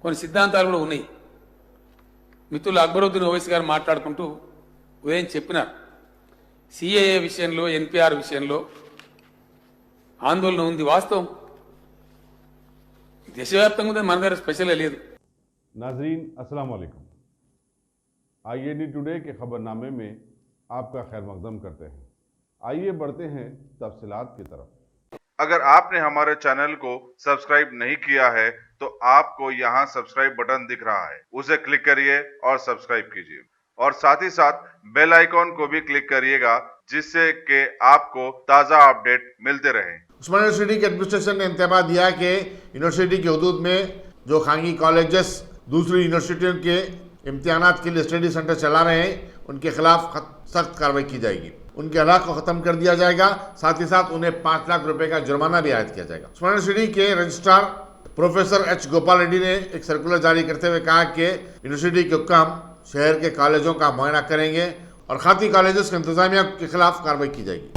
కొన్ని సిద్ధాంతాలు కూడా ఉన్నాయి. మిత్రులు అక్బరుద్దీన్ ఓవైసీ గారు మాట్లాడుకుంటూ ఉదయం చెప్పినారు, సిఏఏ విషయంలో ఎన్పిఆర్ విషయంలో ఆందోళన ఉంది. వాస్తవం, దేశవ్యాప్తంగా ఉంది, మన దగ్గర స్పెషల్గా లేదు. नाज़रीन अस्सलाम वालेकुम। IAD टुडे के खबरनामे में आपका खैर मकदम करते हैं। आइए बढ़ते हैं तफसीलात की तरफ। अगर आपने हमारे चैनल को सब्सक्राइब नहीं किया है तो आपको यहाँ सब्सक्राइब बटन दिख रहा है, उसे क्लिक करिए और सब्सक्राइब कीजिए और साथ ही साथ बेल आइकॉन को भी क्लिक करिएगा, जिससे कि आपको ताज़ा अपडेट मिलते रहें। उस्मानिया यूनिवर्सिटी के एडमिनिस्ट्रेशन ने इंतबा दिया कि यूनिवर्सिटी के हदूद में जो खानगी कॉलेजेस दूसरी यूनिवर्सिटियों के इम्तिहानात के लिए स्टडी सेंटर चला रहे हैं, उनके खिलाफ सख्त कार्रवाई की जाएगी। उनके हक को खत्म कर दिया जाएगा। साथ ही साथ उन्हें 5 लाख रुपए का जुर्माना भी आयद किया जाएगा। उस्मानिया यूनिवर्सिटी के registrar professor H Gopal Reddy ने एक सर्कुलर जारी करते हुए कहा कि यूनिवर्सिटी के हुक्काम शहर के कॉलेजों का मुआयना करेंगे और खाती कॉलेजेस के इंतजामिया के खिलाफ कार्रवाई की जाएगी।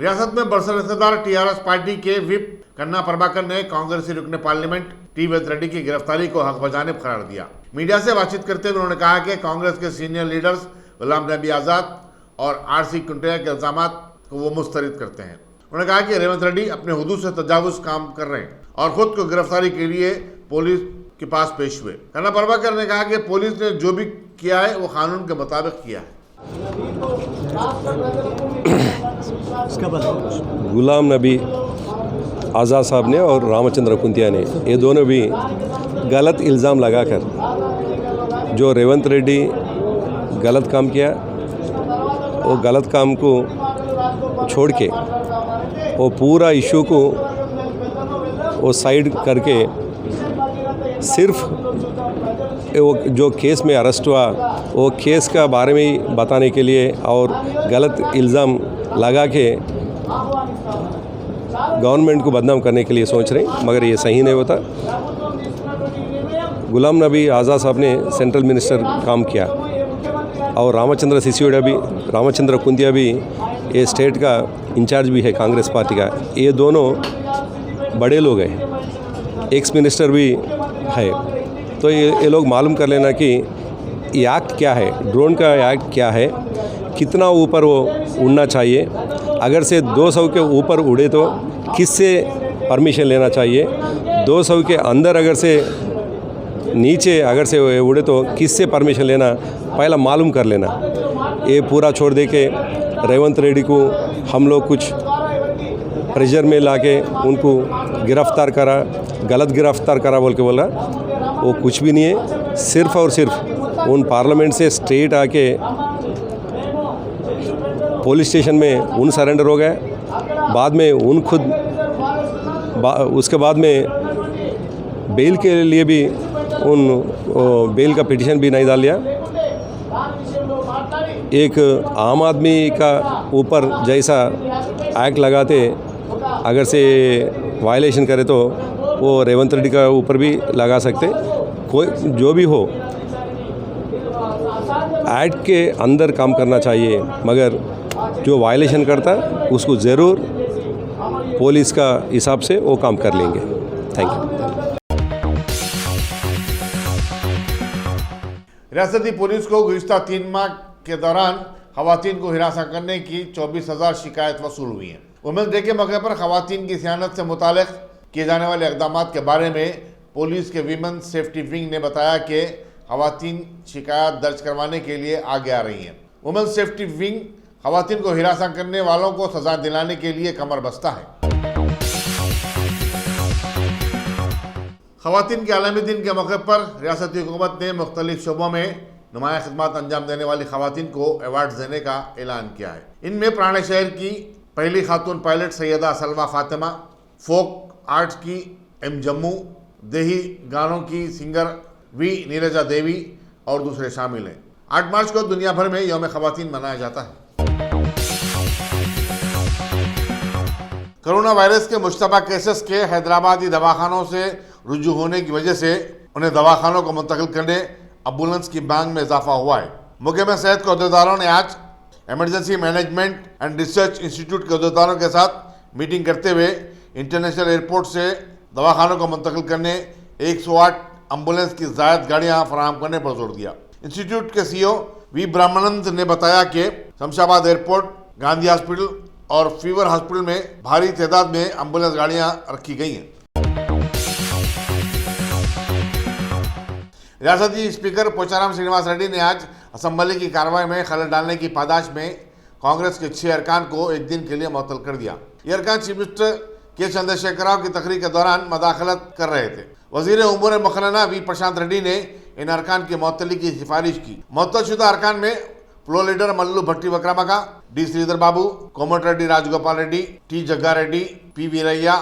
रियासत में बरसर टीआरएस पार्टी के विप कन्ना प्रभाकर ने कांग्रेसी रुकने पार्लियामेंट टी वेद रेड्डी की गिरफ्तारी को हक बजानिब करार दिया। मीडिया से बातचीत करते हुए उन्होंने कहा कि कांग्रेस के सीनियर लीडर्स गुलाम नबी आजाद और आरसी कुंटेया के इल्जामात को वो मुस्तरद करते हैं। उन्होंने कहा कि रेवंत रेड्डी अपने हुदूद से तजावुज काम कर रहे हैं और खुद को गिरफ्तारी के लिए पुलिस के पास पेश हुए। कन्ना प्रभाकर ने कहा कि पुलिस ने जो भी किया है वो कानून के मुताबिक किया है। गुलाम नबी आज़ाद साहब ने और रामचंद्र कुंतिया ने ये दोनों भी गलत इल्ज़ाम लगाकर जो रेवंत रेड्डी गलत काम किया, वो गलत काम को छोड़ के वो पूरा इशू को वो साइड करके सिर्फ वो जो केस में अरेस्ट हुआ वो केस का बारे में ही बताने के लिए और गलत इल्ज़ाम लगा के गवर्नमेंट को बदनाम करने के लिए सोच रहे हैं, मगर ये सही नहीं होता। गुलाम नबी आज़ाद साहब ने सेंट्रल मिनिस्टर काम किया और रामचंद्र कुंतिया भी ये स्टेट का इंचार्ज भी है कांग्रेस पार्टी का। ये दोनों बड़े लोग हैं, एक्स मिनिस्टर भी है। तो ये लोग मालूम कर लेना कि ये एक्ट क्या है, ड्रोन का एक्ट क्या है, कितना ऊपर वो उड़ना चाहिए, अगर से 200 के ऊपर उड़े तो किससे परमिशन लेना चाहिए, 200 के अंदर अगर से नीचे अगर से उड़े तो किससे परमिशन लेना, पहला मालूम कर लेना। ये पूरा छोड़ दे के रेवंत रेड्डी को हम लोग कुछ प्रेशर में लाके उनको गिरफ्तार करा, गलत गिरफ्तार करा बोल के बोला, वो कुछ भी नहीं है। सिर्फ़ और सिर्फ उन पार्लियामेंट से स्ट्रेट आके पुलिस स्टेशन में उन सरेंडर हो गए, बाद में उन खुद उसके बाद में बेल के लिए भी उन बेल का पिटीशन भी नहीं डाल लिया। एक आम आदमी का ऊपर जैसा एक्ट लगाते अगर से वायलेशन करे तो वो रेवंत रेड्डी का ऊपर भी लगा सकते। कोई जो भी हो एक्ट के अंदर काम करना चाहिए, मगर जो वायलेशन करता है उसको ज़रूर पुलिस का हिसाब से वो काम कर लेंगे। Thank you. रियासती पुलिस को गुज़िश्ता 3 माह के दौरान खवातीन को हिरासत करने की 24,000 शिकायत वसूल हुई हैं। वुमेन्स डे के मौके पर खवातीन की सियानत से मुतालिक किए जाने वाले इक़दाम के बारे में पुलिस के वीमेन सेफ्टी विंग ने बताया कि खवातीन शिकायत दर्ज करवाने के लिए आगे आ रही हैं। वुमेन्स सेफ्टी विंग खवातीन को हिरासत करने वालों को सजा दिलाने के लिए कमर बस्ता है। खवातीन के आलमी दिन के मौके पर रियासती हुकूमत ने मुख्तलिफ शोबों में नुमाया खिदमत अंजाम देने वाली खवातीन को अवार्ड देने का ऐलान किया है। इनमें पुराने शहर की पहली खातून पायलट सैयदा सलवा फातिमा, फोक आर्ट्स की एम जम्मू, देही गानों की सिंगर वी नीरजा देवी और दूसरे शामिल हैं। 8 मार्च को दुनिया भर में यौम खवातीन मनाया जाता है। कोरोना वायरस के मुश्तबा केसेस के हैदराबादी दवाखानों से रुजू होने की वजह से उन्हें दवाखानों को मुंतकिल करने एम्बुलेंस की मांग में इजाफा हुआ है। महकमा सेहत के अहदेदारों ने आज emergency management and research institute के अहदेदारों के साथ मीटिंग करते हुए इंटरनेशनल एयरपोर्ट से दवाखानों को मुंतकिल करने 108 एम्बुलेंस की ज़ायद गाड़ियां फराहम करने पर जोर दिया। इंस्टीट्यूट के सीईओ वी ब्रह्मानंद ने बताया कि शमशाबाद एयरपोर्ट, गांधी हॉस्पिटल और फीवर हॉस्पिटल में भारी तादाद में एम्बुलेंस गाड़ियां रखी गई हैं। रियासती स्पीकर पोचाराम श्रीनिवास रेड्डी ने आज असेंबली की कार्रवाई में खलल डालने की पादाश में कांग्रेस के 6 अरकान को एक दिन के लिए मुअत्तल कर दिया। ये अरकान चीफ मिनिस्टर के चंद्रशेखर राव की तकरीर के दौरान मदाखलत कर रहे थे। वजीर उमूर मुखरना वी प्रशांत रेड्डी ने इन अरकान की मुअत्तली की सिफारिश की। मुअत्तलशुदा अरकान में फ्लोर लीडर मल्लू भट्टी वक्रामका, डी श्रीधर बाबू, कोमट रेड्डी राजगोपाल रेड्डी, टी जग्गा रेड्डी, पी वीरैया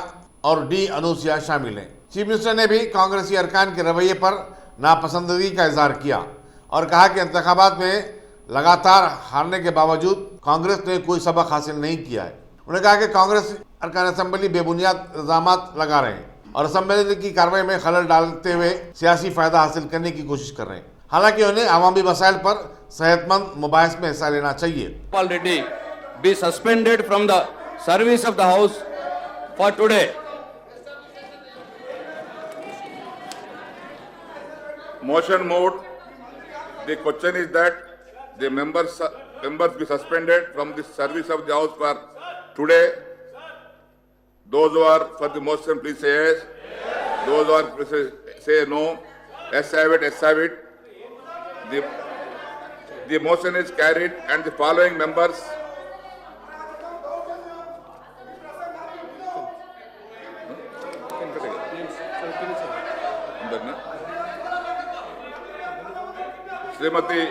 और डी अनुसुया शामिल हैं। चीफ मिनिस्टर ने भी कांग्रेसी अरकान के रवैये पर नापसंदगी का इजहार किया और कहा कि इंतखाबात में लगातार हारने के बावजूद कांग्रेस ने कोई सबक हासिल नहीं किया है। उन्होंने कहा कि कांग्रेस अरकान असेंबली बेबुनियाद इल्जामात लगा रहे हैं और असेंबली की कार्रवाई में खलल डालते हुए सियासी फायदा हासिल करने की कोशिश कर रहे हैं। हालांकि उन्हें आवामी मसाइल पर सेहतमंद मुबाहिस में हिस्सा लेना चाहिए। Already be suspended from the service of the house for today. Motion moved. The question is that the members be suspended from the service of the house for today. Those who are for the motion, please say yes. Those who are please say no. Yes, have it. Yes, have it. The motion is carried, and the following members. Shrimati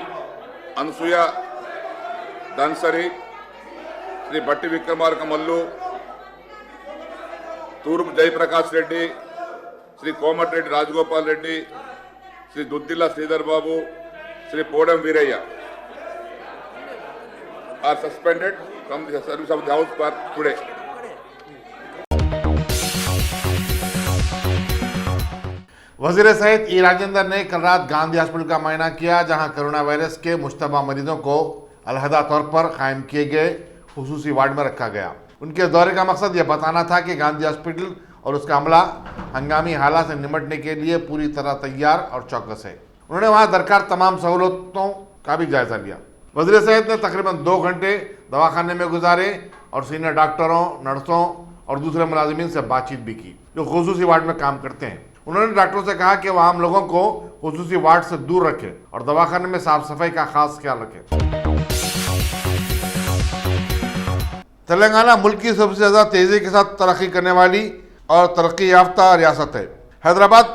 Anusuya Dhansiri, Shri भट्टी विक्रमार्क मल्लू, तूर्प जयप्रकाश रेड्डी, श्री कोमट रेड्डी राजगोपाल रेड्डी, श्री दुद्दिल्ला श्रीधर बाबू, Shri PODEM Veerayya are suspended from the service of the house for today. वजीर सहित ई राजेंद्र ने कल रात Gandhi hospital का मुआयना किया, जहां कोरोना वायरस के मुश्तबा मरीजों को अलहदा तौर पर कायम किए गए खुसूसी वार्ड में रखा गया। उनके दौरे का मकसद यह बताना था कि गांधी हॉस्पिटल और उसका अमला हंगामी हालात से निपटने के लिए पूरी तरह तैयार और चौकस है। उन्होंने वहां दरकार तमाम सहूलतों का भी जायजा लिया। वजीर सहित ने तकरीबन 2 घंटे दवाखाने में गुजारे और सीनियर डॉक्टरों, नर्सों और दूसरे मुलाजिमीन से बातचीत भी की जो खुसूसी वार्ड में काम करते हैं। उन्होंने डॉक्टरों से कहा कि वह आम लोगों को खुसूसी वार्ड से दूर रखें और दवाखाने में साफ सफाई का खास ख्याल रखें। तेलंगाना मुल्क की सबसे ज्यादा तेजी के साथ तरक्की करने वाली और तरक्की याफ्ता रियासत है। हैदराबाद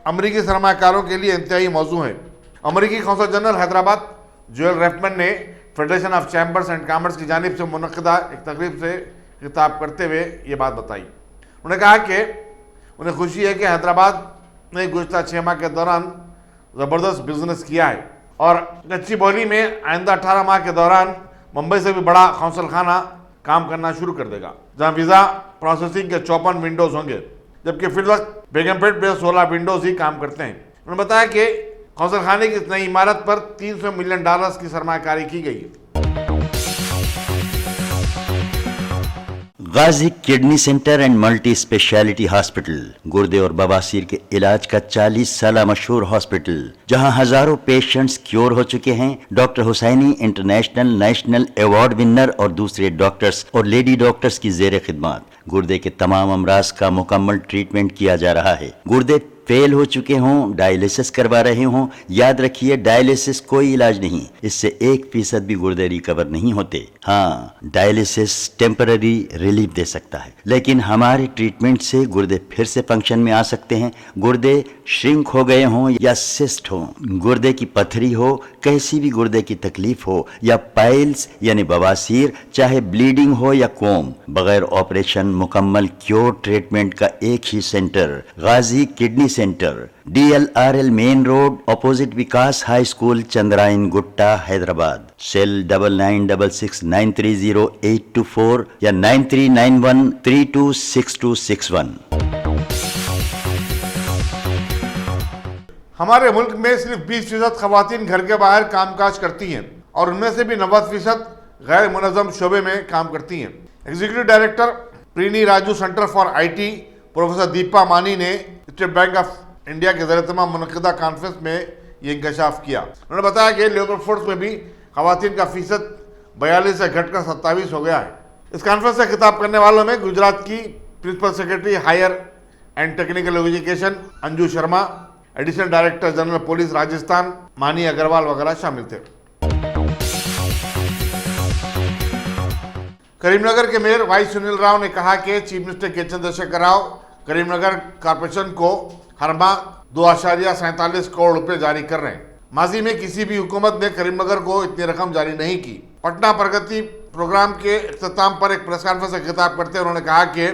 अमरीकी सरमाकारों के लिए इंतहाई मौजू है। अमरीकी कौंसल जनरल हैदराबाद जोएल रेफमन ने federation of chambers and commerce की जानिब से मुनक़दा एक तकरीब से खिताब करते हुए ये बात बताई। उन्होंने कहा कि उन्हें खुशी है कि हैदराबाद ने गुज़श्ता 6 माह के दौरान ज़बरदस्त बिजनेस किया है और कच्ची बोली में आइंदा 18 माह के दौरान मुंबई से भी बड़ा कौंसल खाना काम करना शुरू कर देगा, जहां वीज़ा प्रोसेसिंग के 54 विंडोज़ होंगे, जबकि फिर वक्त बेगमपेट में 16 विंडोज़ ही काम करते हैं। उन्होंने बताया कि कौंसल खाने की इस नई इमारत पर $300 मिलियन की सरमाकारी की गई है। Ghazi kidney centre and multi speciality hospital गुर्दे और बवासीर के इलाज का 40 साल मशहूर हॉस्पिटल, जहां हजारों पेशेंट्स क्योर हो चुके हैं। Doctor Husaini international national award winner और दूसरे डॉक्टर्स और लेडी डॉक्टर्स की जेर खिदमत गुर्दे के तमाम अमराज का मुकम्मल ट्रीटमेंट किया जा रहा है। गुर्दे फेल हो चुके हों, डायलिसिस करवा रहे हों, याद रखिए डायलिसिस कोई इलाज नहीं, इससे 1% भी गुर्दे रिकवर नहीं होते। हाँ, डायलिसिस टेम्पररी रिलीफ दे सकता है, लेकिन हमारे ट्रीटमेंट से गुर्दे फिर से फंक्शन में आ सकते हैं। गुर्दे श्रिंक हो गए हों या सिस्ट हो, गुर्दे की पथरी हो, कैसी भी गुर्दे की तकलीफ हो या पाइल्स यानी बवासीर, चाहे ब्लीडिंग हो या कोम, बगैर ऑपरेशन मुकम्मल क्योर ट्रीटमेंट का एक ही centre Ghazi kidney centre, DLRL main road opposite Vikas high school, Chandrayangutta, Hyderabad. Cell 9966930824 या 9391326261। हमारे मुल्क में सिर्फ 20% खवातीन घर के बाहर कामकाज करती हैं और उनमें से भी 90% गैर मुनज़्ज़म शोबे में काम करती हैं। Executive director Preeni Raju centre for IT professor Deepa Mani ने स्टेट बैंक ऑफ इंडिया के ज़रिए तमाम मुनक़िदा कॉन्फ्रेंस में ये इंकशाफ किया। उन्होंने बताया कि लेबर फोर्स में भी खवातीन का फीसद 42 से घटकर 27 हो गया है। इस कॉन्फ्रेंस से खिताब करने वालों में गुजरात की principal secretary higher and technical education Anju Sharma, additional director general police Rajasthan Mani Agrawal वगैरह शामिल थे। करीमनगर के मेयर वाई सुनील राव ने कहा कि चीफ मिनिस्टर के चंद्रशेखर राव करीमनगर कॉरपोरेशन को हर माह 2.47 करोड़ रुपए जारी कर रहे हैं। माजी में किसी भी हुकूमत ने करीमनगर को इतनी रकम जारी नहीं की। पटना प्रगति प्रोग्राम के इख्तिताम पर एक प्रेस कॉन्फ्रेंस से खिताब करते हुए उन्होंने कहा कि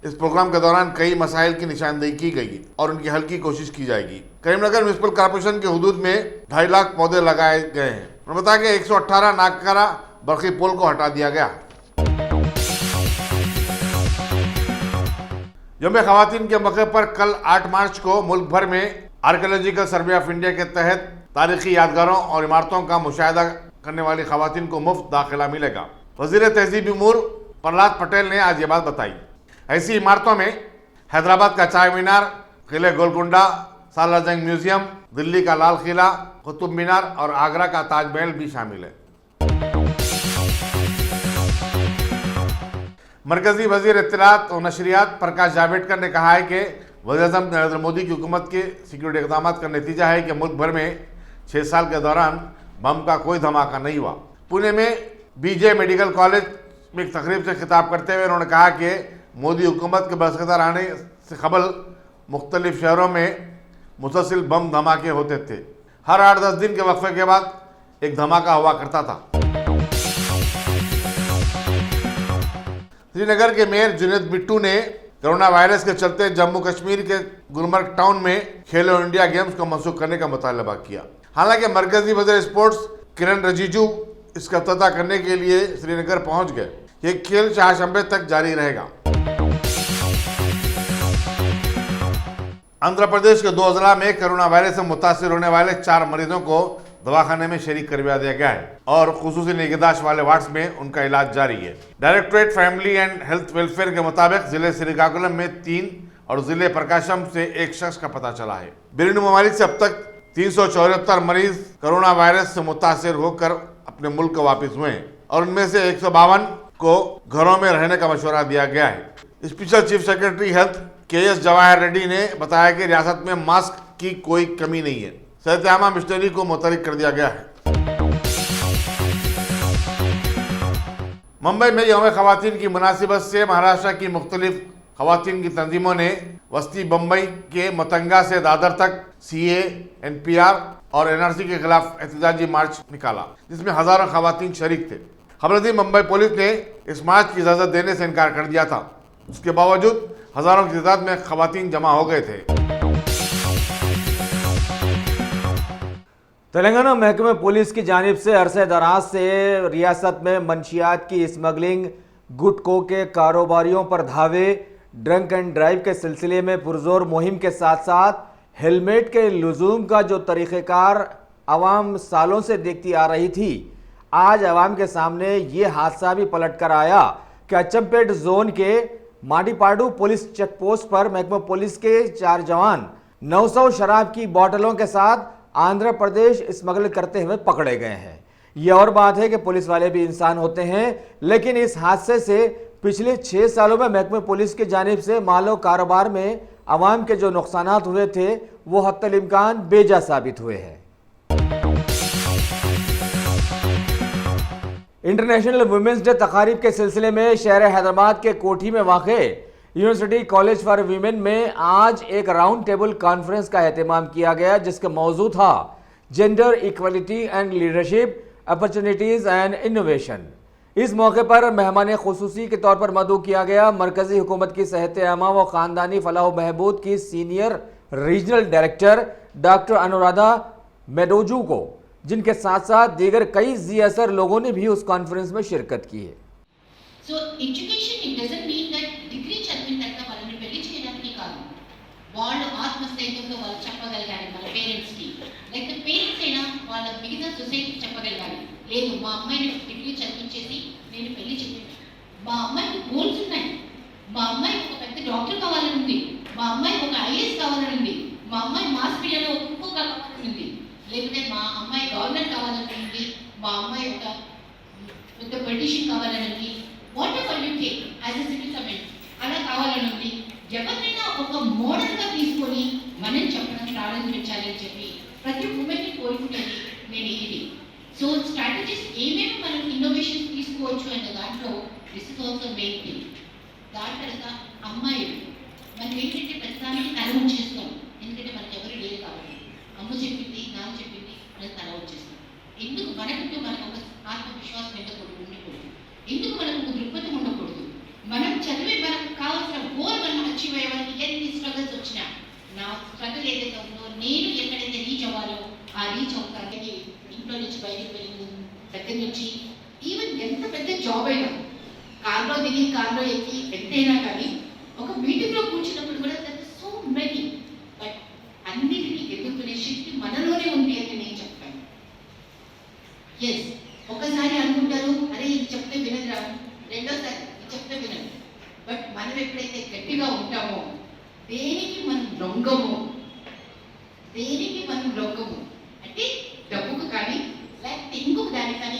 इस प्रोग्राम के दौरान कई मसाइल की निशानदेही की गई और उनकी हल की कोशिश की जाएगी। करीमनगर म्युनिसिपल कॉर्पोरेशन के हुदूद में 2.5 लाख पौधे लगाए गए हैं। उन्होंने बताया कि 118 नाकारा बरकी पोल को हटा दिया गया। यौम ख़वातीन के मौके पर कल 8 मार्च को मुल्क भर में आर्कियोलॉजिकल सर्वे ऑफ इंडिया के तहत तारीखी यादगारों और इमारतों का मुशाहिदा करने वाली ख़वातीन को मुफ्त दाखिला मिलेगा। वज़ीर तहज़ीब उमूर प्रहलाद पटेल ने आज ये बात बताई। ऐसी इमारतों में हैदराबाद का चाय मीनार, किले गोलकुंडा, सालार जंग म्यूजियम, दिल्ली का लाल किला, कुतुब मीनार और आगरा का ताजमहल भी शामिल है। मरकजी वजीर इत्तलात और नशरियात प्रकाश जावड़ेकर ने कहा है कि वज़ीर-ए-आज़म नरेंद्र मोदी की हुकूमत के सिक्योरिटी इक़दाम का नतीजा है कि मुल्क भर में 6 साल के दौरान बम का कोई धमाका नहीं हुआ। पुणे में बीजे मेडिकल कॉलेज में एक तकरीब से खिताब करते हुए उन्होंने कहा कि मोदी हुकूमत के बरसदार आने से कबल मुख्तलिफ शहरों में मुसलसिल बम धमाके होते थे। हर 8-10 दिन के वक्फे के बाद एक धमाका हुआ करता था। श्रीनगर के मेयर जुनैद बिट्टू ने कोरोना वायरस के चलते जम्मू कश्मीर के गुलमर्ग टाउन में खेलो इंडिया गेम्स को मनसूख करने का मुतालबा किया। हालांकि मरकजी वज़ीर स्पोर्ट्स किरण रिजिजू इसका इफ्तिताह करने के लिए श्रीनगर पहुंच गए। ये खेल शाहशंबे तक जारी रहेगा। आंध्र प्रदेश के 2 जिला में कोरोना वायरस से मुतासिर होने वाले 4 मरीजों को दवाखाने में शरीक करवा दिया गया है और खुसूसी निगहदाश्त वाले वार्ड्स में उनका इलाज जारी है। Directorate family and health welfare के मुताबिक जिले श्रीकाकुलम में 3 और जिले प्रकाशम से 1 शख्स का पता चला है। बेरिन ममालिक से अब तक 374 मरीज कोरोना वायरस से मुतासिर होकर अपने मुल्क को वापस हुए हैं और उनमें से 152 को घरों में रहने का मशवरा दिया गया है। Special chief secretary health KS Jawahar Reddy ने बताया कि रियासत में मास्क की कोई कमी नहीं है। सेहत-ए-आमा मिशनरी को मुतहरिक कर दिया गया है। मुंबई में यौम ख़वातीन की मुनासिबत से महाराष्ट्र की मुख्तलिफ ख़वातीन की तंजीमों ने वस्ती बम्बई के मतंगा से दादर तक CA, NPR और NRC के खिलाफ एहतजाजी मार्च निकाला, जिसमें हजारों ख़वातीन शरीक थे। खबर दी मुंबई पुलिस ने इस मार्च की इजाज़त देने से इनकार कर दिया था। उसके बावजूद हजारों की तादाद में ख़वातीन जमा हो गए थे। तेलंगाना महकमे पुलिस की जानिब से अरसे दराज से रियासत में मंशियात की स्मगलिंग, गुटखों के कारोबारियों पर धावे, ड्रंक एंड ड्राइव के सिलसिले में पुरजोर मुहिम के साथ साथ हेलमेट के लुजूम का जो तरीक़ेकार आवाम सालों से देखती आ रही थी, आज आवाम के सामने ये हादसा भी पलट कर आया कि अचमपेट जोन के माडीपाडू पुलिस चेक पोस्ट पर महकमा पुलिस के 4 जवान 900 शराब की बोतलों के साथ आंध्र प्रदेश स्मगल करते हुए पकड़े गए हैं। यह और बात है कि पुलिस वाले भी इंसान होते हैं, लेकिन इस हादसे से पिछले 6 सालों में महकमे पुलिस की जानिब से मालो कारोबार में आवाम के जो नुकसानात हुए थे वो हत्तल इम्कान बेजा साबित हुए हैं। इंटरनेशनल वुमेन्स डे तकारीब के सिलसिले में शहर हैदराबाद के कोठी में वाक़े यूनिवर्सिटी कॉलेज फॉर वीमेन में आज एक राउंड टेबल कॉन्फ्रेंस का एहतमाम किया गया, जिसका मौजू था gender equality and leadership, opportunities and innovation. इस मौके पर मेहमान खुसूसी के तौर पर मदऊ किया गया मरकजी हुकूमत की सेहत-ए-आमा व ख़ानदानी फलाह बहबूद की senior regional director doctor Anuradha Medoju को, जिनके साथ साथ दीगर कई ज़ी-असर लोगों ने भी उस कॉन्फ्रेंस में शिरकत की है। So education, it doesn't mean that degree చదివిన తర్వాత వాళ్ళని పెళ్లి చేయడానికి కాదు, వాళ్ళు ఆత్మస్థైర్యంతో వాళ్ళు చెప్పగలగాలి వాళ్ళ పేరెంట్స్కి, లేకపోతే పేరెంట్స్ అయినా వాళ్ళ మిగతా సొసైటీకి చెప్పగలగాలి, లేదు మా అమ్మాయిని డిగ్రీ చదివించేసి నేను పెళ్లి చేయను, మా అమ్మాయికి గోల్స్ ఉన్నాయి, మా అమ్మాయి ఒక పెద్ద డాక్టర్ కావాలని ఉంది, మా అమ్మాయి ఒక ఐఏఎస్ కావాలని ఉంది, మా అమ్మాయి మాస్ మీడియాలో ఒక్కొక్క కావాలని ఉంది, లేకపోతే మా అమ్మాయి గవర్నర్ కావాలని ఉంది, మా అమ్మాయి ఒక పెద్ద పొలిటీషియన్ కావాలని ఉంది, what ever you take as a civil servant అలా కావాలని ఉంది. ఎవరినైనా ఒక మోడల్గా తీసుకొని మనం చెప్పడం ప్రారంభించాలి అని చెప్పి ప్రతి ఉమెన్ని కోరుకునేది నేను ఇది. సో స్ట్రాటజీస్ ఏమేమి మనం ఇన్నోవేషన్స్ తీసుకోవచ్చు అనే దాంట్లో this is also main thing. దాని తర్వాత అమ్మాయిలు మనం ఏంటంటే ప్రతిదానికి తల ఉంచేస్తాం, ఎందుకంటే మనకు ఎవరు లేదు కాబట్టి. అమ్మ చెప్పింది, నాన్న చెప్పింది, మనం తల ఉంచేస్తాం. ఎందుకు మనకంటూ మనకు ఒక ఆత్మవిశ్వాసం ఉండకూడదు, ఎందుకు మనకు ఒక దృక్పథం ఉండకూడదు? మనం చదివే మనకు కావాల్సిన గోల్ మనం అచీవ్ అయ్యేవారికి ఎన్ని స్ట్రగల్స్ వచ్చినా నా స్ట్రగుల్ ఏదైతే ఉందో నేను ఎక్కడైతే రీచ్ అవ్వాలో ఆ రీచ్ అవుతానికి ఇంట్లో నుంచి బయటకు వెళ్ళిన దగ్గర నుంచి ఈవెన్ ఎంత పెద్ద జాబ్ అయినా కార్లో దిగి కార్లో ఎక్కి ఎంతైనా కానీ ఒక మీటింగ్లో కూర్చున్నప్పుడు కూడా సో మెనీ బట్ అన్నిటినీ ఎదుర్కొనే శక్తి మనలోనే ఉంది అని నేను చెప్తాను. ఎస్, ఒకసారి అనుకుంటారు అరే ఇది చెప్తే వినదురా, రెండోసారి ఇది చెప్తే వినదు. బట్ మనం ఎప్పుడైతే గట్టిగా ఉంటామో దేనికి మనం లొంగము అంటే డబ్బుకు కానీ లేకపోతే ఇంకొక దానికి కానీ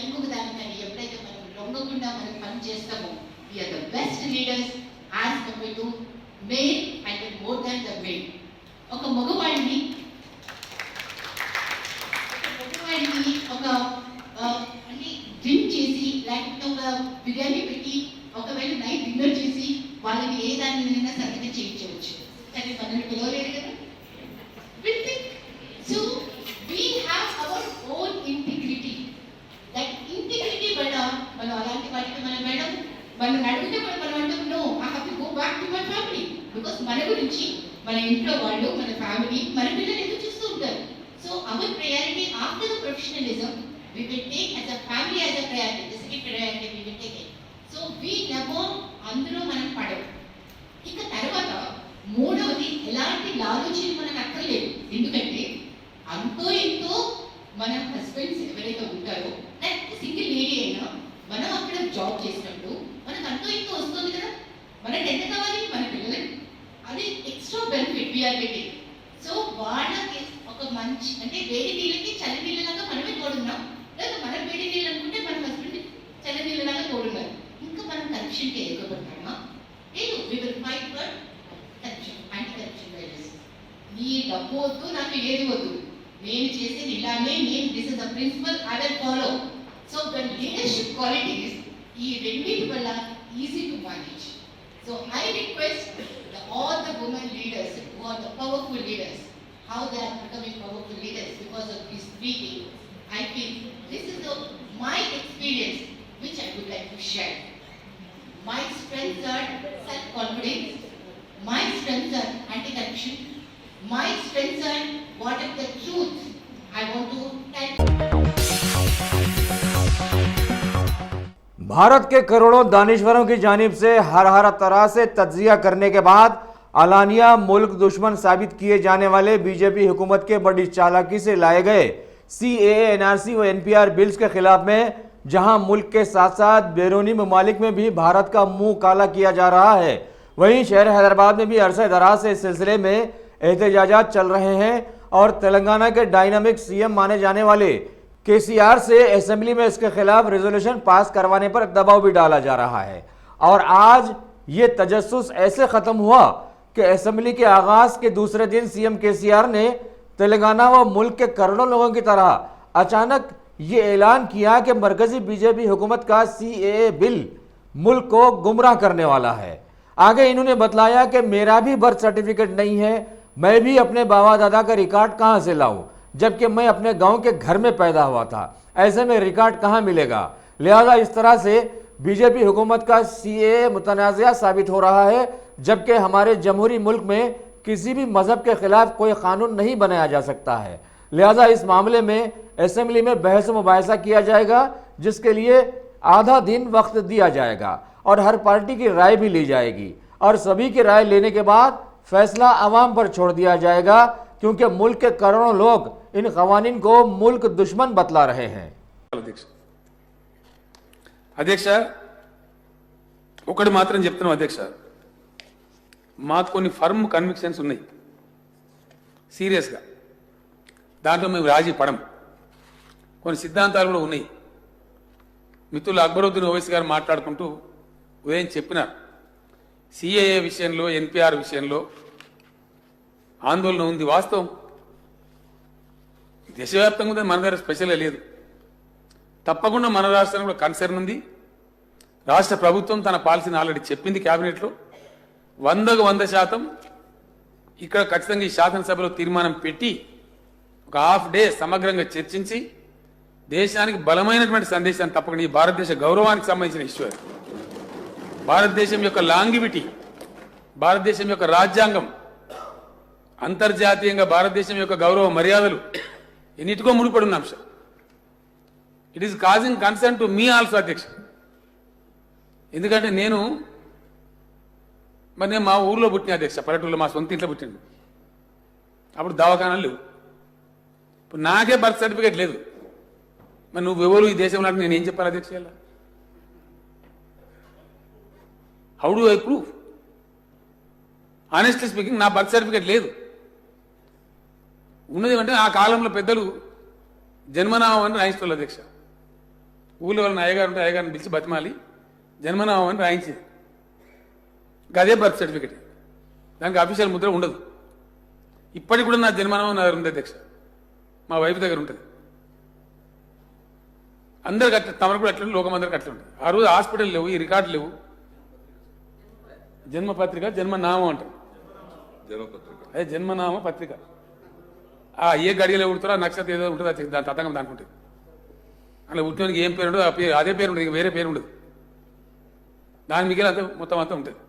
ఎప్పుడైతే మనం లొంగకుండా మనం పని చేస్తామో we're the best leaders as compare to male and more than the male. ఒక మగవాడిని ఒక అంటే డ్రింక్ చేసి లేకపోతే ఒక బిర్యానీ పెట్టి ఒకవేళ నైట్ డిన్నర్ చేసి వాళ్ళని ఏ దానినైనా సరిగ్గా చేయించవచ్చు, కానీ మనల్ని పిలవలేదు కదా. So we have our own integrity. That integrity మనం అలాంటి వాటికి మేడం మనం అడిగితే మనం అంటాం no I have to go back to my family, because మన గురించి మన ఇంట్లో వాళ్ళు, మన ఫ్యామిలీ, మన పిల్లలు ఎదురు చూస్తూ ఉంటారు. So our priority after the professionalism we will take as a family as a priority, the second priority we will take it. So we never అందులో మనం పడవు. ఇక తర్వాత మూడవది ఎలాంటి లాలూచీలు మనకు అక్కర్లేదు, ఎందుకంటే అంతో ఎంతో మన హస్బెండ్స్ ఎవరైతే ఉంటారో లేకపోతే సింగిల్ లేడీ అయినా మనం అక్కడ జాబ్ చేసినప్పుడు మనకు అంతో ఎంతో వస్తుంది కదా, మనకి ఎంత కావాలి మన పిల్లలకి, అది extra benefit we're getting. So వాళ్ళకి ఒక మంచి అంటే వేడి నీళ్ళకి చలి నీళ్ళలాగా మనమే తోడున్నాం, లేదా మనం వేడి నీళ్ళు అనుకుంటే మన హస్బెండ్ చల్ల నీళ్ళలాగా తోడున్నారు. ఇంకా మనం కరప్షన్కి ఎదుగుపడతామా? లేదు, we will fight for corruption, anti corruption virus. నీ డబ్బు వద్దు, నాకు ఏది వద్దు, నేను చేసేది ఇలానే, నేను this is the principle I will follow. So the leadership qualities ఈ రెండింటి వల్ల easy to manage. So I request all the women leaders who are the powerful leaders, how they are becoming powerful leaders because of these three things. I feel this is my experience which I would like to share. My strengths are self-confidence, my strengths are anti-corruption, my strengths are what is the truth I want to tell. Bharat के करोड़ों दानिश्वरों की जानिब से हर तरह से तज्जिया करने के बाद अलानिया मुल्क दुश्मन साबित किए जाने वाले बीजेपी हुकूमत के बड़ी चालाकी से लाए गए CAA, NRC व NPR बिल्स के खिलाफ में जहां मुल्क के साथ साथ बैरूनी ममालिक में भी भारत का मुंह काला किया जा रहा है, वहीं शहर हैदराबाद में भी अरसे दराज से इस सिलसिले में एहतजाजात चल रहे हैं और तेलंगाना के डायनामिक CM माने जाने वाले KCR से असेंबली में इसके खिलाफ रेजोल्यूशन पास करवाने पर दबाव भी डाला जा रहा है। और आज ये तजस्सुस ऐसे खत्म हुआ कि असेंबली के आगाज के दूसरे दिन CM KCR ने तेलंगाना व मुल्क के करोड़ों लोगों की तरह अचानक ये ऐलान किया कि मरकजी बीजेपी हुकूमत का CAA बिल मुल्क को गुमराह करने वाला है। आगे इन्होंने बतलाया कि मेरा भी बर्थ सर्टिफिकेट नहीं है, मैं भी अपने बाबा दादा का रिकॉर्ड कहाँ से लाऊं, जबकि मैं अपने गांव के घर में पैदा हुआ था, ऐसे में रिकॉर्ड कहाँ मिलेगा। लिहाजा इस तरह से बीजेपी हुकूमत का CAA मुतनाज़िया साबित हो रहा है, जबकि हमारे जमहूरी मुल्क में किसी भी मजहब के खिलाफ कोई कानून नहीं बनाया जा सकता है। लिहाजा इस मामले में असेंबली में बहस मुबाहिसा किया जाएगा, जिसके लिए आधा दिन वक्त दिया जाएगा और हर पार्टी की राय भी ली जाएगी और सभी की राय लेने के बाद फैसला अवाम पर छोड़ दिया जाएगा, क्योंकि मुल्क के करोड़ों लोग इन कवानीन को मुल्क दुश्मन बतला रहे हैं। అధ్యక్ష ఒకటి మాత్రం చెప్తున్నాం అధ్యక్ష, మాకు కొన్ని ఫర్మ్ కన్విక్షన్స్ ఉన్నాయి సీరియస్గా, దాంట్లో మేము రాజీ పడం. కొన్ని సిద్ధాంతాలు కూడా ఉన్నాయి. మిత్రులు అక్బరుద్దీన్ ఓవైసీ గారు మాట్లాడుకుంటూ ఉదయం చెప్పినారు, సిఏఏ విషయంలో ఎన్పిఆర్ విషయంలో ఆందోళన ఉంది. వాస్తవం, దేశవ్యాప్తంగా ఉంది, మన దగ్గర స్పెషల్గా లేదు. తప్పకుండా మన రాష్ట్రంలో కూడా కన్సర్న్ ఉంది. రాష్ట్ర ప్రభుత్వం తన పాలసీని ఆల్రెడీ చెప్పింది క్యాబినెట్లో. 100% ఇక్కడ ఖచ్చితంగా ఈ శాసనసభలో తీర్మానం పెట్టి ఒక హాఫ్ డే సమగ్రంగా చర్చించి దేశానికి బలమైనటువంటి సందేశాన్ని తప్పకుండా, ఈ భారతదేశ గౌరవానికి సంబంధించిన ఇష్యూ అది. భారతదేశం యొక్క లాంగివిటీ, భారతదేశం యొక్క రాజ్యాంగం, అంతర్జాతీయంగా భారతదేశం యొక్క గౌరవ మర్యాదలు ఎన్నిటికో ముడిపడి ఉన్న అంశం. It is causing concern to me also అధ్యక్ష. ఎందుకంటే నేను మా ఊర్లో పుట్టిన అధ్యక్ష, పల్లెటూరులో మా సొంత ఇంట్లో పుట్టిండు. అప్పుడు దవాఖానాలు లేవు. ఇప్పుడు నాకే బర్త్ సర్టిఫికేట్ లేదు. మరి నువ్వు ఎవరు ఈ దేశంలో నేను ఏం చెప్పాలి అధ్యక్ష? How do I prove? Honestly speaking నా బర్త్ సర్టిఫికేట్ లేదు. ఉన్నది అంటే ఆ కాలంలో పెద్దలు జన్మనామం అని రాయించుకోవాలి అధ్యక్ష. ఊళ్ళో వాళ్ళని అయ్యగారు ఉంటే అయ్యగారిని పిలిచి బతిమాలి జన్మనామం అని రాయించేది. అదే బర్త్ సర్టిఫికేట్, దానికి అఫీషియల్ ముద్ర ఉండదు. ఇప్పటికి కూడా నా జన్మనామం నా దగ్గర ఉంది అధ్యక్ష, మా వైఫ్ దగ్గర ఉంటుంది. అందరికి అట్లా, తమరు కూడా అట్లా, లోకం అందరికి అట్లా ఉంటుంది. ఆ రోజు హాస్పిటల్ లేవు, ఈ రికార్డు లేవు. జన్మపత్రిక, జన్మనామం అంటారు. అదే జన్మనామ పత్రిక. ఏ గడియలో పుడతారో ఆ నక్షత్రం ఏదో ఉంటుంది, అది దాని తతంగం దానికి ఉంటుంది. అలా పుట్టినకి ఏం పేరు ఉండదు, అదే పేరు ఉండదు, వేరే పేరు ఉండదు. దాని మిగిలిన అంతా మొత్తం అంతా ఉంటుంది.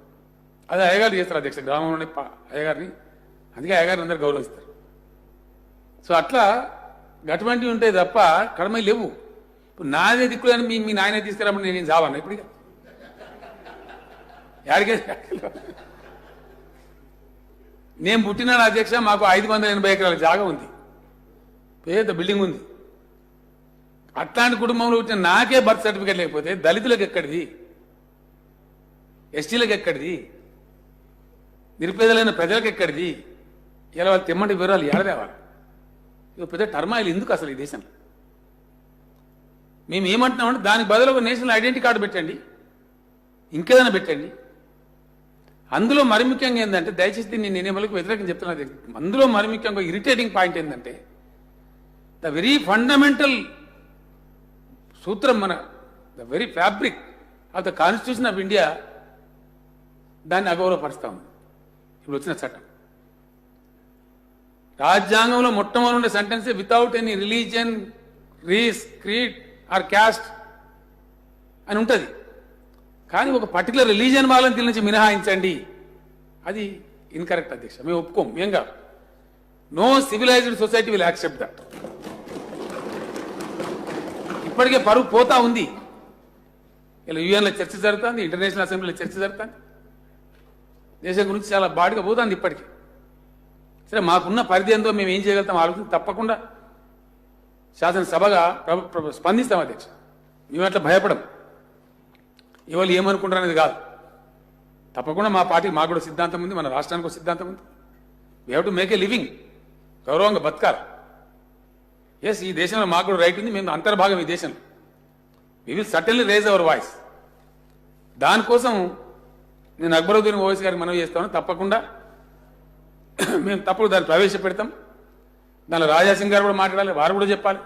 అదే అయ్యగారు చేస్తారు అధ్యక్ష, గ్రామంలోనే అయ్యగారిని. అందుకే అయ్యగారిని అందరు గౌరవిస్తారు. సో అట్లా అటువంటివి ఉంటాయి తప్ప కడమై లేవు. ఇప్పుడు నాదే దిక్కులని మీ నాయనే తీసుకురామని నేను చావాను ఇప్పుడు. యాడికే నేను పుట్టినాడు అధ్యక్ష, మాకు 580 ఎకరాల జాగా ఉంది, పెద్ద బిల్డింగ్ ఉంది. అట్లాంటి కుటుంబంలో పుట్టిన నాకే బర్త్ సర్టిఫికేట్ లేకపోతే దళితులకు ఎక్కడిది, ఎస్టీలకు ఎక్కడిది, నిరుపేదలైన ప్రజలకు ఎక్కడిది? ఇలా వాళ్ళు తెమ్మంటే వివరాలు ఏడదేవాలి. ఇది పెద్ద టర్మాయిల్ ఎందుకు అసలు ఈ దేశంలో? మేము ఏమంటున్నామంటే దానికి బదులు ఒక నేషనల్ ఐడెంటిటీ కార్డు పెట్టండి, ఇంకేదైనా పెట్టండి. అందులో మరి ముఖ్యంగా ఏంటంటే, దయచేసి దీన్ని నేను ఎవరికి వ్యతిరేకం చెప్తున్నది, అందులో మరి ముఖ్యంగా ఇరిటేటింగ్ పాయింట్ ఏంటంటే, ద వెరీ ఫండమెంటల్ సూత్రం, the very fabric of the constitution of India దాన్ని అగౌరవపరుస్తా ఉంది ఇప్పుడు వచ్చిన చట్టం. రాజ్యాంగంలో మొట్టమొదటి ఉండే sentence without any religion, race, creed or caste అని ఉంటుంది. కానీ ఒక పర్టికులర్ రిలీజియన్ వాళ్ళని దీని నుంచి మినహాయించండి, అది ఇన్కరెక్ట్ అధ్యక్ష. మేము ఒప్పుకోం. ఏం కాదు, no civilised society will accept that. ఇప్పటికే పరువు పోతా ఉంది. ఇలా యూఎన్లో చర్చ జరుగుతుంది, ఇంటర్నేషనల్ అసెంబ్లీలో చర్చ జరుగుతుంది, దేశం గురించి చాలా బాడిగా పోతుంది ఇప్పటికీ. సరే, మాకున్న పరిధి ఎంతో మేము ఏం చేయగలుగుతాం ఆలోచన తప్పకుండా శాసనసభగా స్పందిస్తాం అధ్యక్ష. మేము అట్లా భయపడం, ఇవాళ ఏమనుకుంటారు అనేది కాదు. తప్పకుండా మా పార్టీ, మాకు కూడా సిద్ధాంతం ఉంది, మన రాష్ట్రానికి ఒక సిద్ధాంతం ఉంది. We have to make a living, గౌరవంగా బతకాలి. ఎస్, ఈ దేశంలో మాకు కూడా రైట్ ఉంది, మేము అంతర్భాగం ఈ దేశంలో. We will certainly raise our voice. దానికోసం నేను అక్బరుద్దీన్ ఓవైసీ గారికి మనవి చేస్తాను, తప్పకుండా మేము తప్పుడు దాన్ని ప్రవేశపెడతాం. దానిలో రాజాసింగ్ గారు కూడా మాట్లాడాలి, వారు కూడా చెప్పాలి,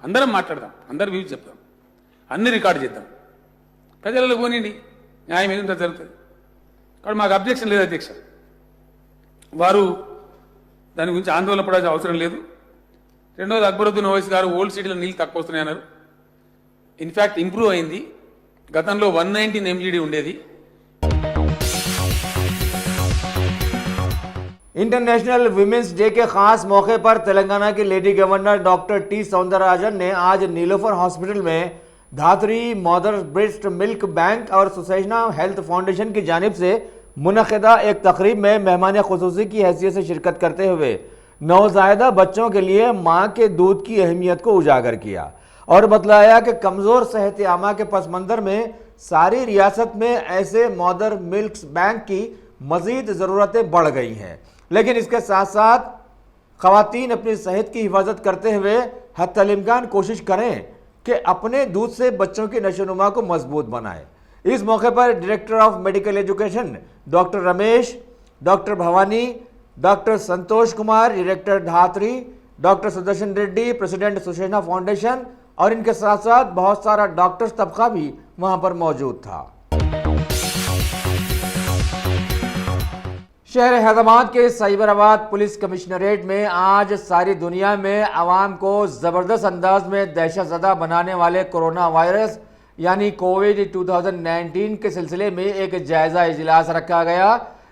అందరం మాట్లాడదాం, అందరు వ్యూస్ చెప్తాం, అన్ని రికార్డు చేద్దాం. ప్రజలలో పోనీయండి, న్యాయం ఏదో జరుగుతుంది. కాబట్టి మాకు అబ్జెక్షన్ లేదు అధ్యక్ష. వారు దాని గురించి ఆందోళన పడాల్సిన అవసరం లేదు. రెండవది, అక్బరుద్దీన్ ఓవైసీ గారు ఓల్డ్ సిటీలో నీళ్ళు తక్కువ వస్తున్నాయి అన్నారు. ఇన్ఫ్యాక్ట్ ఇంప్రూవ్ అయింది. గతంలో 119 MGD ఉండేది. इंटरनेशनल विमेंस डे के खास मौके पर तेलंगाना की lady governor doctor T Soundararajan ने आज नीलोफर हॉस्पिटल में धात्री मदर ब्रेस्ट मिल्क बैंक और सुसैना हेल्थ फाउंडेशन की जानिब से मुनक़िदा एक तकरीब में मेहमान खुसूसी की हैसियत से शिरकत करते हुए नवज़ायदा बच्चों के लिए माँ के दूध की अहमियत को उजागर किया और बतलाया कि कमज़ोर सेहत आमा के पस मंज़र में सारी रियासत में ऐसे मदर मिल्क बैंक की मजीद ज़रूरतें बढ़ गई हैं। लेकिन इसके साथ साथ ख़वातीन अपनी सेहत की हिफाजत करते हुए हत्तल इम्कान कोशिश करें कि अपने दूध से बच्चों की नशोनुमा को मजबूत बनाएं। इस मौके पर director of medical education doctor Ramesh, doctor Bhavani, doctor Santosh Kumar, director Dhatri, doctor Sudarshan Reddy, president Sushena foundation और इनके साथ साथ बहुत सारा डॉक्टर्स तबका भी वहां पर मौजूद था। शहर हैदराबाद के साइबराबाद पुलिस कमिश्नरेट में आज सारी दुनिया में आवाम को ज़बरदस्त अंदाज में दहशतज़दा बनाने वाले कोरोना वायरस यानी कोविड 2019 के सिलसिले में एक जायज़ा इजलास रखा गया,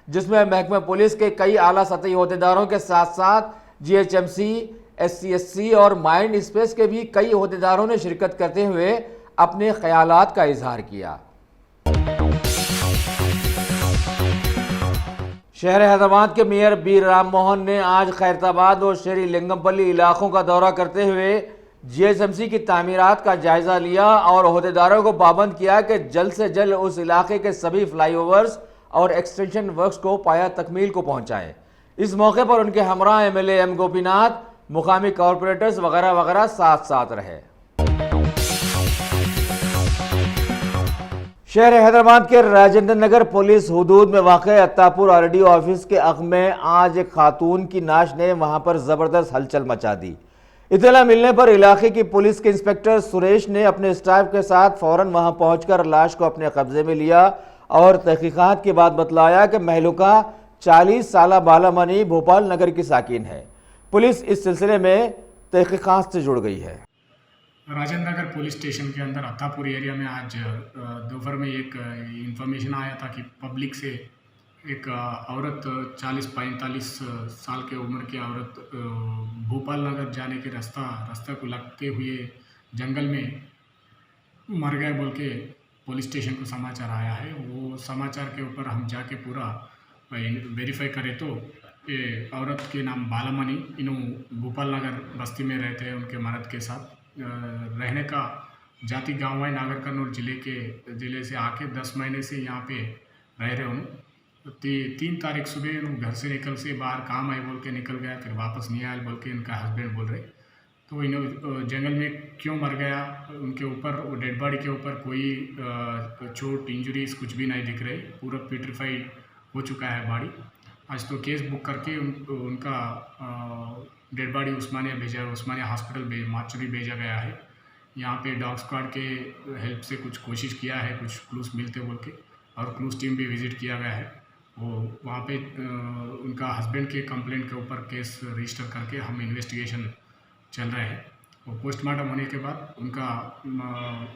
जिसमें महकमा पुलिस के कई आला सतही अहदेदारों के साथ साथ GHMC, SCSC और माइंड स्पेस के भी कई अहदेदारों ने शिरकत करते हुए अपने ख्यालात का इजहार किया। शहर हैदराबाद के मेयर बी राम मोहन ने आज खैरताबाद और शहरी लिंगमपल्ली इलाकों का दौरा करते हुए GHMC की तामीरात का जायजा लिया और अहदेदारों को पाबंद किया कि जल्द से जल्द उस इलाके के सभी फ्लाईओवर्स और एक्सटेंशन वर्क्स को पाया तकमील को पहुंचाएं। इस मौके पर उनके हमरा MLA M गोपीनाथ, मुकामी कॉरपोरेटर्स वगैरह वगैरह साथ साथ रहे। शहर हैदराबाद के राजेंद्र नगर पुलिस हुदूद में वाक़े अत्तापुर RDO ऑफिस के अक़ में आज एक खातून की नाश ने वहां पर ज़बरदस्त हलचल मचा दी। इत्तला मिलने पर इलाके की पुलिस के इंस्पेक्टर सुरेश ने अपने स्टाफ के साथ फौरन वहां पहुंचकर लाश को अपने कब्जे में लिया और तहकीकात के बाद बतलाया कि महलूका 40 साला बालामनी भोपाल नगर की साकिन है। पुलिस इस सिलसिले में तहकीकात से जुड़ गई है। राजेंद्र नगर पुलिस स्टेशन के अंदर अत्तापुर एरिया में आज दोपहर में एक इंफॉर्मेशन आया था कि पब्लिक से एक औरत 40-45 साल के उम्र की औरत भोपाल नगर जाने के रास्ता को लगते हुए जंगल में मर गए बोल के पुलिस स्टेशन को समाचार आया है। वो समाचार के ऊपर हम जाके पूरा वेरीफाई करें तो ये औरत के नाम बालामनी, इन्हों भोपाल नगर बस्ती में रहते हैं। उनके मर्द के साथ रहने का जाति गाँव है नागर कन्नौर ज़िले से आके 10 महीने से यहाँ पे रह रहे हूँ। 3 तारीख सुबह घर से निकल से बाहर काम आए बोल के निकल गया, फिर वापस नहीं आया बोल के इनका हस्बैंड बोल रहे। तो इन्हों जंगल में क्यों मर गया, उनके ऊपर डेड बॉडी के ऊपर कोई चोट इंजरीज कुछ भी नहीं दिख रहे, पूरा पेट्रीफाई हो चुका है बॉडी। आज तो केस बुक करके उनका डेड बॉडी उस्मानिया हॉस्पिटल मार्चरी भेजा गया है। यहाँ पे डॉग स्क्वाड के हेल्प से कुछ कोशिश किया है, कुछ क्लूज मिलते बोल के, और क्लूज टीम भी विज़िट किया गया है। वो वहाँ पे उनका हस्बैंड के कंप्लेंट के ऊपर केस रजिस्टर करके हम इन्वेस्टिगेशन चल रहे हैं। वो पोस्टमार्टम होने के बाद उनका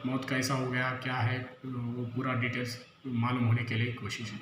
मौत कैसा हो गया क्या है वो पूरा डिटेल्स मालूम होने के लिए कोशिश है।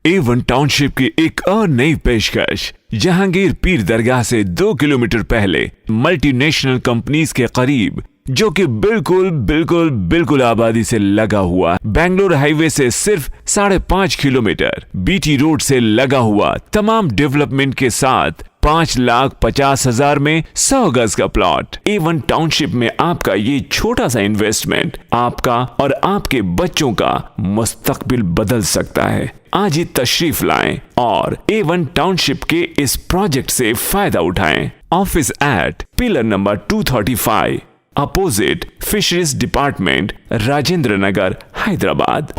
A1 टाउनशिप की एक और नई पेशकश जहांगीर पीर दरगाह से 2 किलोमीटर पहले मल्टीनेशनल कंपनीज के करीब, जो कि बिल्कुल आबादी से लगा हुआ, बेंगलोर हाईवे से सिर्फ 5.5 किलोमीटर, BT रोड से लगा हुआ, तमाम डेवलपमेंट के साथ 5,50,000 में 100 गज का प्लॉट। A1 टाउनशिप में आपका ये छोटा सा इन्वेस्टमेंट आपका और आपके बच्चों का मुस्तकबिल बदल सकता है। आज ही तशरीफ लाएं और A1 टाउनशिप के इस प्रोजेक्ट से फायदा उठाएं। Office at pillar number 235 opposite fisheries department, Rajendra Nagar, Hyderabad.